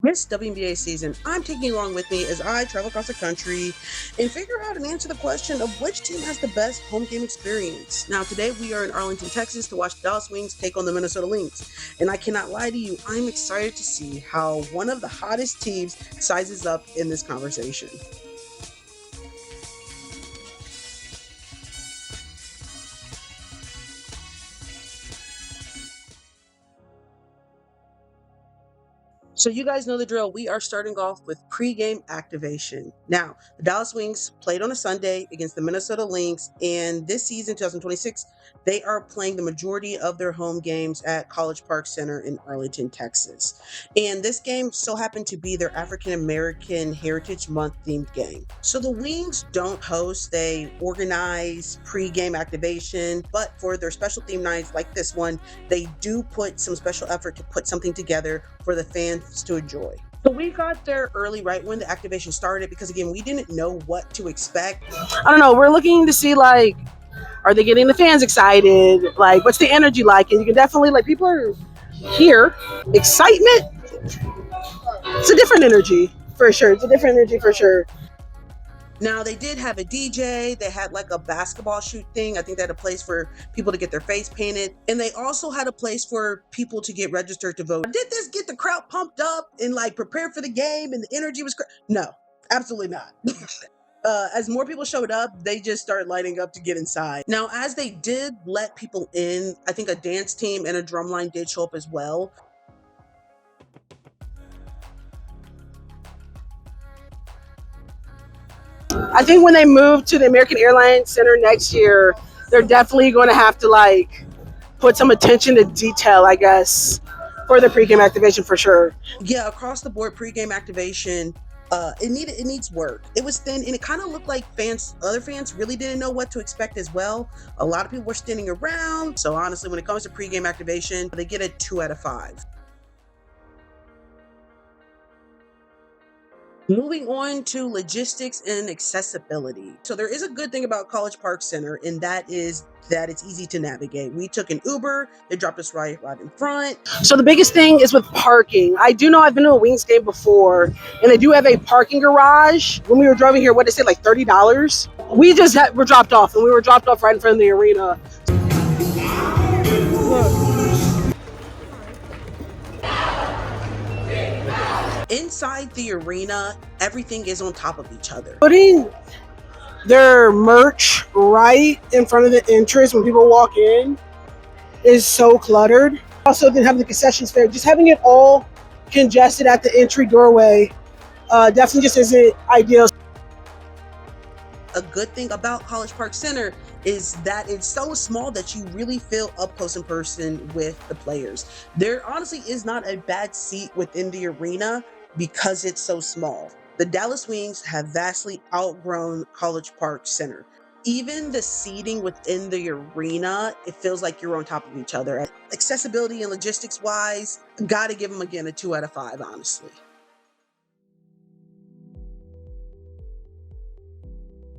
This WNBA season, I'm taking you along with me as I travel across the country and figure out and answer the question of which team has the best home game experience. Now, today we are in Arlington, Texas to watch the Dallas Wings take on the Minnesota Lynx. And I cannot lie to you, I'm excited to see how one of the hottest teams sizes up in this conversation. So you guys know the drill. We are starting off with pregame activation. Now, the Dallas Wings played on a Sunday against the Minnesota Lynx, and this season, 2026, they are playing the majority of their home games at College Park Center in Arlington, Texas. And this game so happened to be their African American Heritage Month themed game. So the Wings don't host, they organize pregame activation, but for their special theme nights like this one, they do put some special effort to put something together for the fans to enjoy. So we got there early, right when the activation started, because again, we didn't know what to expect. I don't know. We're looking to see, like, are they getting the fans excited? Like, what's the energy like? And you can definitely, like, people are here. Excitement. It's a different energy for sure. Now, they did have a DJ. They had like a basketball shoot thing. I think they had a place for people to get their face painted. And they also had a place for people to get registered to vote. Did this get the crowd pumped up and like prepared for the game and the energy was No, absolutely not. As more people showed up, they just started lighting up to get inside. Now, as they did let people in, I think a dance team and a drumline did show up as well. I think when they move to the American Airlines Center next year, they're definitely going to have to, like, put some attention to detail, I guess, for the pregame activation for sure. Yeah, across the board pregame activation, it needs work. It was thin, and it kind of looked like other fans really didn't know what to expect as well. A lot of people were standing around. So honestly, when it comes to pregame activation, they get a 2 out of 5. Moving on to logistics and accessibility. So there is a good thing about College Park Center, and that is that it's easy to navigate. We took an Uber, they dropped us right in front. So the biggest thing is with parking. I do know I've been to a Wings game before, and they do have a parking garage. When we were driving here, what did they say, like $30? We just were dropped off, and we were dropped off right in front of the arena. Inside the arena, everything is on top of each other. Putting their merch right in front of the entrance when people walk in is so cluttered. Also, didn't have the concessions fair. Just having it all congested at the entry doorway definitely just isn't ideal. A good thing about College Park Center is that it's so small that you really feel up close in person with the players. There honestly is not a bad seat within the arena because it's so small. The Dallas Wings have vastly outgrown College Park Center. Even the seating within the arena, it feels like you're on top of each other. Accessibility and logistics wise, gotta give them again a 2 out of 5, honestly.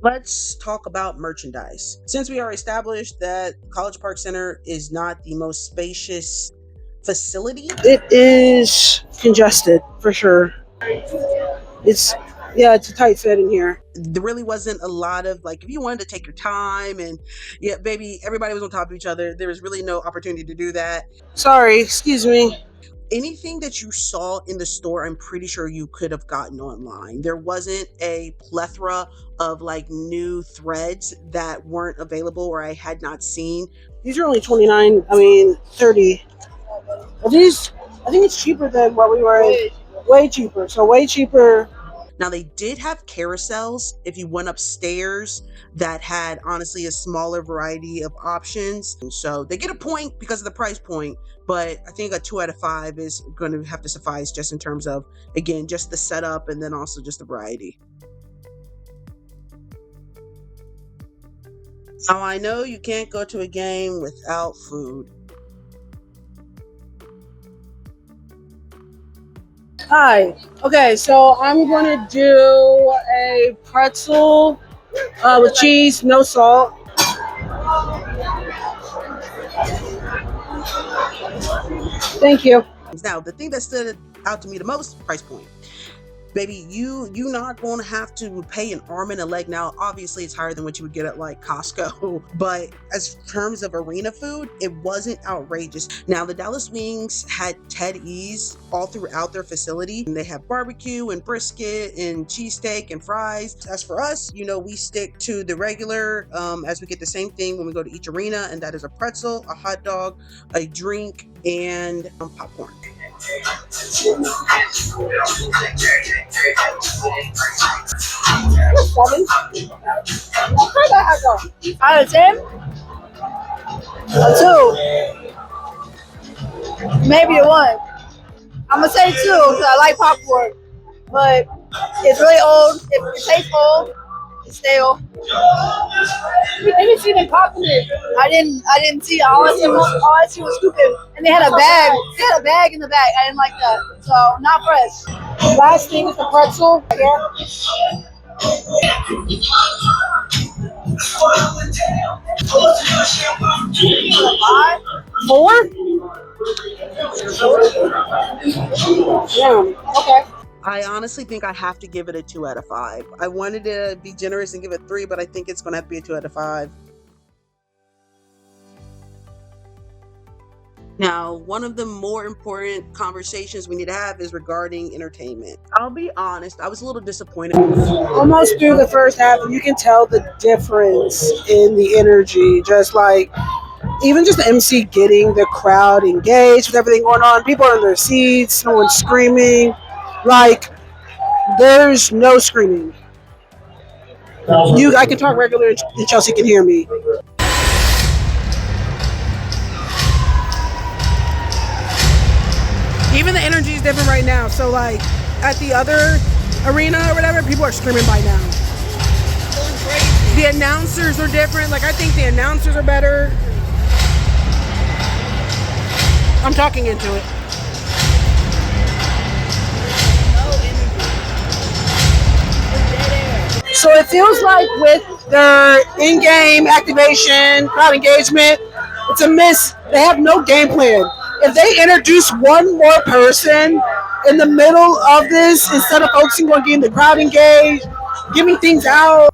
Let's talk about merchandise. Since we are established that College Park Center is not the most spacious facility, it is congested for sure. It's a tight fit in here. There really wasn't a lot of, like, if you wanted to take your time and everybody was on top of each other, there was really no opportunity to do that. Sorry, excuse me. Anything that you saw in the store, I'm pretty sure you could have gotten online. There wasn't a plethora of like new threads that weren't available or I had not seen. These are only 30. Are these, I think it's cheaper than what we were, way cheaper. So way cheaper. Now, they did have carousels if you went upstairs that had honestly a smaller variety of options. So they get a point because of the price point, but I think a 2 out of 5 is going to have to suffice just in terms of, again, just the setup and then also just the variety. Now, I know you can't go to a game without food. Hi. Okay, so I'm going to do a pretzel with cheese, no salt. Thank you. Now, the thing that stood out to me the most, price point. Baby, you not going to have to pay an arm and a leg. Now, obviously, it's higher than what you would get at like Costco, but as terms of arena food, it wasn't outrageous. Now, the Dallas Wings had attendees all throughout their facility, and they have barbecue and brisket and cheesesteak and fries. As for us, you know, we stick to the regular, as we get the same thing when we go to each arena, and that is a pretzel, a hot dog, a drink, and popcorn. Seven? Out of 10? A 2. Maybe a 1. I'm gonna say 2 because I like popcorn, but it's really old. It tastes old. It's stale. We didn't see them popping it. I didn't see. All I see was scooping, and they had a bag. They had a bag in the bag. I didn't like that. So not fresh. Last thing is the pretzel. Yeah. 4? Yeah. Okay. I honestly think I have to give it a 2 out of 5. I wanted to be generous and give it 3, but I think it's going to have to be a 2 out of 5. Now, one of the more important conversations we need to have is regarding entertainment. I'll be honest, I was a little disappointed. Almost through the first half, and you can tell the difference in the energy. Just like, even just the MC getting the crowd engaged with everything going on. People are in their seats, no one's screaming. Like, there's no screaming. I can talk regular and Chelsea can hear me. Even the energy is different right now. So, like, at the other arena or whatever, people are screaming by now. The announcers are different. Like, I think the announcers are better. I'm talking into it. So it feels like with their in-game activation, crowd engagement, it's a miss. They have no game plan. If they introduce one more person in the middle of this, instead of focusing on getting the crowd engaged, giving things out.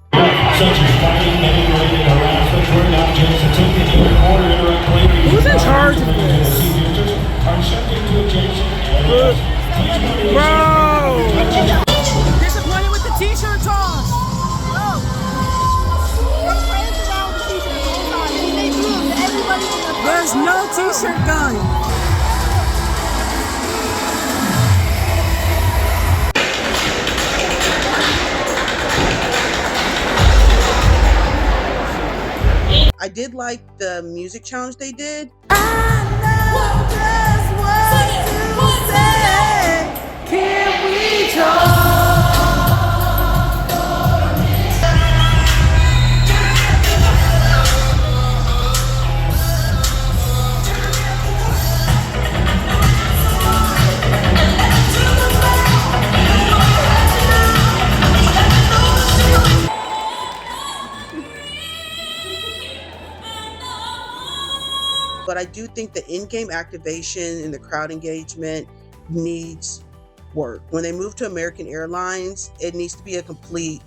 Who's in charge of this? Bro! Disappointed with the t-shirt toss. There's no t-shirt gun. I did like the music challenge they did. Can we talk? But I do think the in-game activation and the crowd engagement needs work. When they move to American Airlines, it needs to be a complete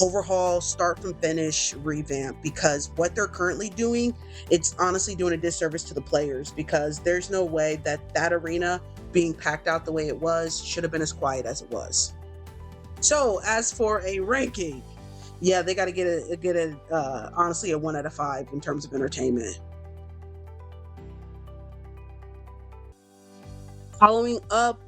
overhaul, start from finish, revamp, because what they're currently doing, it's honestly doing a disservice to the players, because there's no way that arena being packed out the way it was should have been as quiet as it was. So as for a ranking, yeah, they got to get honestly a 1 out of 5 in terms of entertainment. Following up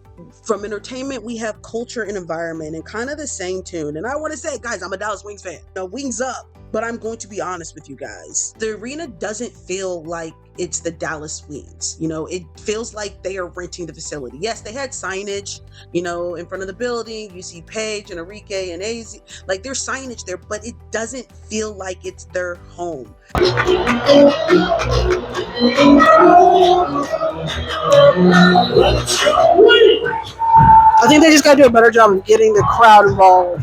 from entertainment, we have culture and environment, and kind of the same tune. And I want to say, guys, I'm a Dallas Wings fan. No, wings up. But I'm going to be honest with you guys. The arena doesn't feel like it's the Dallas Wings. You know, it feels like they are renting the facility. Yes, they had signage, you know, in front of the building. You see Paige and Enrique and AZ. Like, there's signage there, but it doesn't feel like it's their home. I think they just got to do a better job of getting the crowd involved.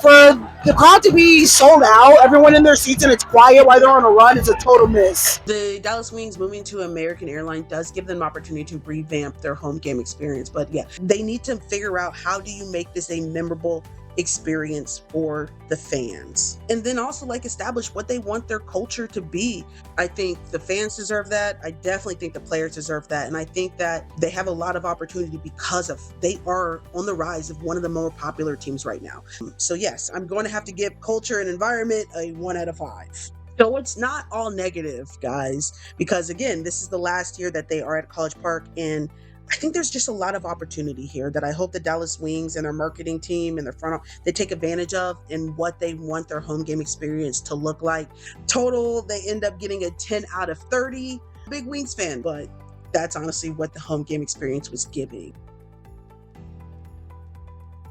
For the crowd to be sold out, everyone in their seats, and it's quiet while they're on a run, it's a total miss. The Dallas Wings moving to American Airlines does give them an opportunity to revamp their home game experience. But yeah, they need to figure out, how do you make this a memorable experience for the fans, and then also like establish what they want their culture to be. I think the fans deserve that. I definitely think the players deserve that, and I think that they have a lot of opportunity because of they are on the rise of one of the more popular teams right now. So yes, I'm going to have to give culture and environment a 1 out of 5. So it's not all negative, guys, because again, this is the last year that they are at College Park, and I think there's just a lot of opportunity here that I hope the Dallas Wings and their marketing team and their front office, they take advantage of, and what they want their home game experience to look like. Total, they end up getting a 10 out of 30. Big Wings fan, but that's honestly what the home game experience was giving.